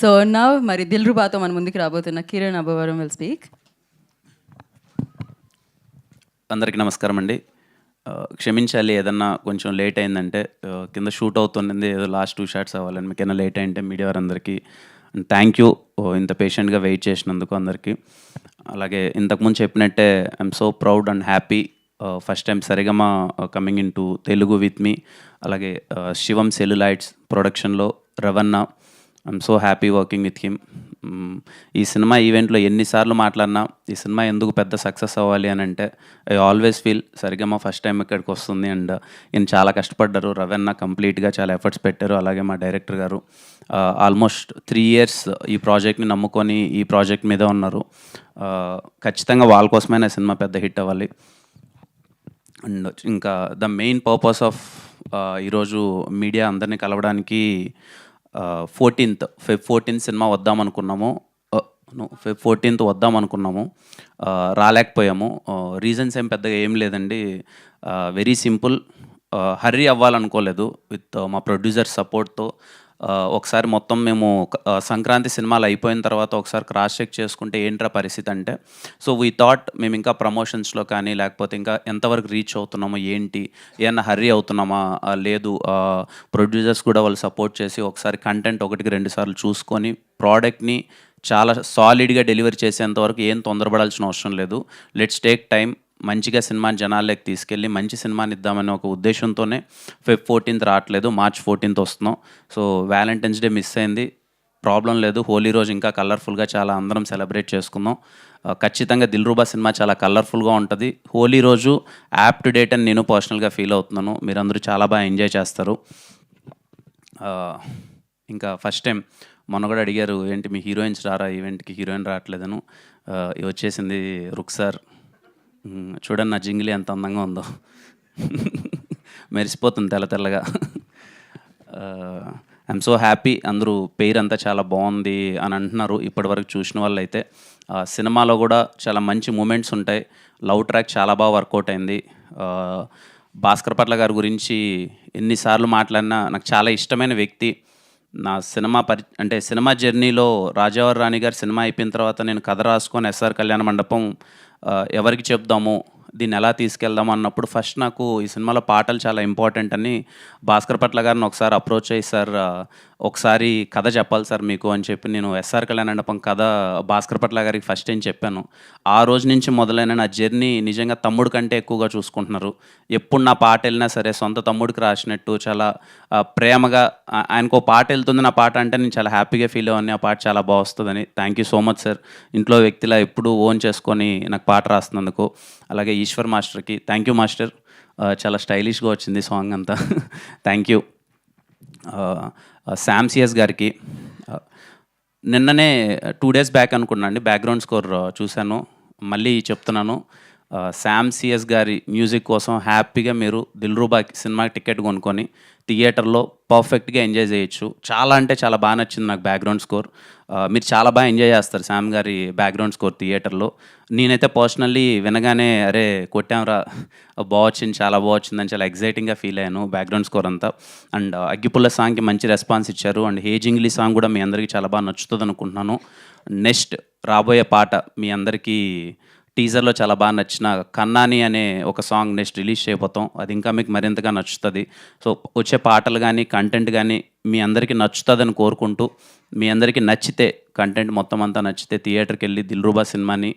So now మరి దిల్రుబాతో మన ముందుకు రాబోతున్న కిరణ్ అబ్బవరం విల్ స్పీక్. అందరికీ నమస్కారం అండి. క్షమించాలి ఏదన్నా కొంచెం లేట్ అయిందంటే, కింద షూట్ అవుతుంది, ఏదో లాస్ట్ 2 షాట్స్ అవ్వాలని. మీకైనా లేట్ అయింటే మీడియా వారందరికీ థ్యాంక్ యూ, ఇంత పేషెంట్గా వెయిట్ చేసినందుకు అందరికీ. అలాగే ఇంతకుముందు చెప్పినట్టే I'm so proud and happy, first time Saregama coming into Telugu with me. అలాగే శివం సెల్యులైట్స్ ప్రొడక్షన్లో Ravana, I'm so happy working with him. ఈ సినిమా ఈవెంట్లో ఎన్నిసార్లు మాట్లాడినా ఈ సినిమా ఎందుకు పెద్ద సక్సెస్ అవ్వాలి అని అంటే, I always feel Sarigama first time ఇక్కడికి వస్తుంది. అండ్ ఈయన చాలా కష్టపడ్డారు, రవణ కంప్లీట్గా చాలా ఎఫర్ట్స్ పెట్టారు. అలాగే మా డైరెక్టర్ గారు ఆల్మోస్ట్ 3 years ఈ ప్రాజెక్ట్ని నమ్ముకొని ఈ ప్రాజెక్ట్ మీద ఉన్నారు. ఖచ్చితంగా వాళ్ళ కోసమైనా సినిమా పెద్ద హిట్ అవ్వాలి. అండ్ ఇంకా ద మెయిన్ పర్పస్ ఆఫ్ ఈరోజు మీడియా అందరినీ కలవడానికి, Feb 14th సినిమా వద్దామనుకున్నాము. Feb 14th వద్దామనుకున్నాము, రాలేకపోయాము. రీజన్స్ ఏం పెద్దగా ఏం లేదండి, వెరీ సింపుల్. హర్రీ అవ్వాలనుకోలేదు. విత్ మా ప్రొడ్యూసర్ సపోర్ట్తో ఒకసారి మొత్తం మేము సంక్రాంతి సినిమాలు అయిపోయిన తర్వాత ఒకసారి క్రాస్ చెక్ చేసుకుంటే ఏంట్రా పరిస్థితి అంటే, సో వీ థాట్ మేము ఇంకా ప్రమోషన్స్లో కానీ లేకపోతే ఇంకా ఎంతవరకు రీచ్ అవుతున్నామో ఏంటి, ఏమన్నా హర్రీ అవుతున్నామా లేదు, ప్రొడ్యూసర్స్ కూడా వాళ్ళు సపోర్ట్ చేసి ఒకసారి కంటెంట్ 1-2 సార్లు చూసుకొని ప్రోడక్ట్ని చాలా సాలిడ్గా డెలివరీ చేసేంతవరకు ఏం తొందరపడాల్సిన అవసరం లేదు. లెట్స్ టేక్ టైం, మంచిగా సినిమాని జనాల్లోకి తీసుకెళ్ళి మంచి సినిమాని ఇద్దామనే ఒక ఉద్దేశంతోనే Feb 14th రావట్లేదు, March 14th వస్తున్నాం. సో వ్యాలంటైన్స్ డే మిస్ అయింది, ప్రాబ్లం లేదు. హోలీ రోజు ఇంకా కలర్ఫుల్గా చాలా అందరం సెలబ్రేట్ చేసుకుందాం. ఖచ్చితంగా దిల్రుబా సినిమా చాలా కలర్ఫుల్గా ఉంటుంది. హోలీ రోజు యాప్ టు డేట్ అని నేను పర్సనల్గా ఫీల్ అవుతున్నాను. మీరందరూ చాలా బాగా ఎంజాయ్ చేస్తారు. ఇంకా ఫస్ట్ టైం మొన్న కూడా అడిగారు, ఏంటి మీ హీరోయిన్స్ రారా ఈవెంట్కి, హీరోయిన్ రావట్లేదను. వచ్చేసింది రుక్సార్. చూడండి నా జింగిలి ఎంత అందంగా ఉందో, మెరిసిపోతుంది తెల్ల తెల్లగా. I'm so happy. అందరూ పేరు అంతా చాలా బాగుంది అని అంటున్నారు ఇప్పటివరకు చూసిన వాళ్ళు అయితే. సినిమాలో కూడా చాలా మంచి మూమెంట్స్ ఉంటాయి. లవ్ ట్రాక్ చాలా బాగా వర్కౌట్ అయింది. భాస్కర్ పట్ల గారి గురించి ఎన్నిసార్లు మాట్లాడినా నాకు చాలా ఇష్టమైన వ్యక్తి. నా సినిమా జర్నీలో రాజావారి రాణి గారి సినిమా అయిపోయిన తర్వాత నేను కథ రాసుకొని ఎస్ఆర్ కళ్యాణ మండపం ఎవరికి చెప్దాము, దీన్ని ఎలా తీసుకెళ్దాము అన్నప్పుడు ఫస్ట్ నాకు ఈ సినిమాలో పాటలు చాలా ఇంపార్టెంట్ అని భాస్కర్ పట్ల గారిని ఒకసారి అప్రోచ్ అయ్యి, సార్ ఒకసారి కథ చెప్పాలి సార్ మీకు అని చెప్పి నేను ఎస్ఆర్ కళ్యాణ మండపం కథ భాస్కర్ పట్ల గారికి ఫస్ట్ టైం చెప్పాను. ఆ రోజు నుంచి మొదలైన నా జర్నీ నిజంగా తమ్ముడు కంటే ఎక్కువగా చూసుకుంటున్నారు. ఎప్పుడు నా పాట వెళ్ళినా సరే సొంత తమ్ముడికి రాసినట్టు చాలా ప్రేమగా, ఆయనకు పాట వెళ్తుంది నా పాట అంటే నేను చాలా హ్యాపీగా ఫీల్ అవ్వని, ఆ పాట చాలా బాగా వస్తుందని. Thank you so much sir, ఇంట్లో వ్యక్తిలా ఎప్పుడు ఓన్ చేసుకొని నాకు పాట రాస్తున్నందుకు. అలాగే ఈశ్వర్ మాస్టర్కి థ్యాంక్ యూ మాస్టర్, చాలా స్టైలిష్గా వచ్చింది సాంగ్ అంతా. Thank you. శామ్ సిఎస్ గారికి నిన్ననే 2 days బ్యాక్ అనుకున్నా అండి, బ్యాక్గ్రౌండ్ స్కోర్ చూశాను, మళ్ళీ చెప్తున్నాను. శామ్ సిఎస్ గారి మ్యూజిక్ కోసం హ్యాపీగా మీరు దిల్రుబా సినిమాకి టికెట్ కొనుక్కొని థియేటర్లో పర్ఫెక్ట్గా ఎంజాయ్ చేయొచ్చు. చాలా అంటే చాలా బాగా నచ్చింది నాకు బ్యాక్గ్రౌండ్ స్కోర్. మీరు చాలా బాగా ఎంజాయ్ చేస్తారు శామ్ గారి బ్యాక్గ్రౌండ్ స్కోర్ థియేటర్లో. నేనైతే పర్సనల్లీ వినగానే అరే కొట్టాంరా, బాగా వచ్చింది, చాలా బాగా వచ్చిందని చాలా ఎగ్జైటింగ్గా ఫీల్ అయ్యాను బ్యాక్గ్రౌండ్ స్కోర్ అంతా. అండ్ అగ్గిపుల్ల సాంగ్కి మంచి రెస్పాన్స్ ఇచ్చారు. అండ్ హేజింగ్లీ సాంగ్ కూడా మీ అందరికీ చాలా బాగా నచ్చుతుంది అనుకుంటున్నాను. నెక్స్ట్ రాబోయే పాట మీ అందరికీ టీజర్లో చాలా బాగా నచ్చిన కన్నాని అనే ఒక సాంగ్ నెక్స్ట్ రిలీజ్ చేయబోతాం. అది ఇంకా మీకు మరింతగా నచ్చుతుంది. సో వచ్చే పాటలు కానీ కంటెంట్ కానీ మీ అందరికీ నచ్చుతుందని కోరుకుంటూ, మీ అందరికీ నచ్చితే కంటెంట్ మొత్తం అంతా నచ్చితే థియేటర్కి వెళ్ళి దిల్రుబా సినిమాని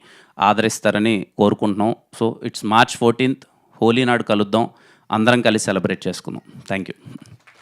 ఆదరిస్తారని కోరుకుంటున్నాం. So it's March 14th, Holi నాడు కలుద్దాం, అందరం కలిసి సెలబ్రేట్ చేసుకుందాం. Thank you.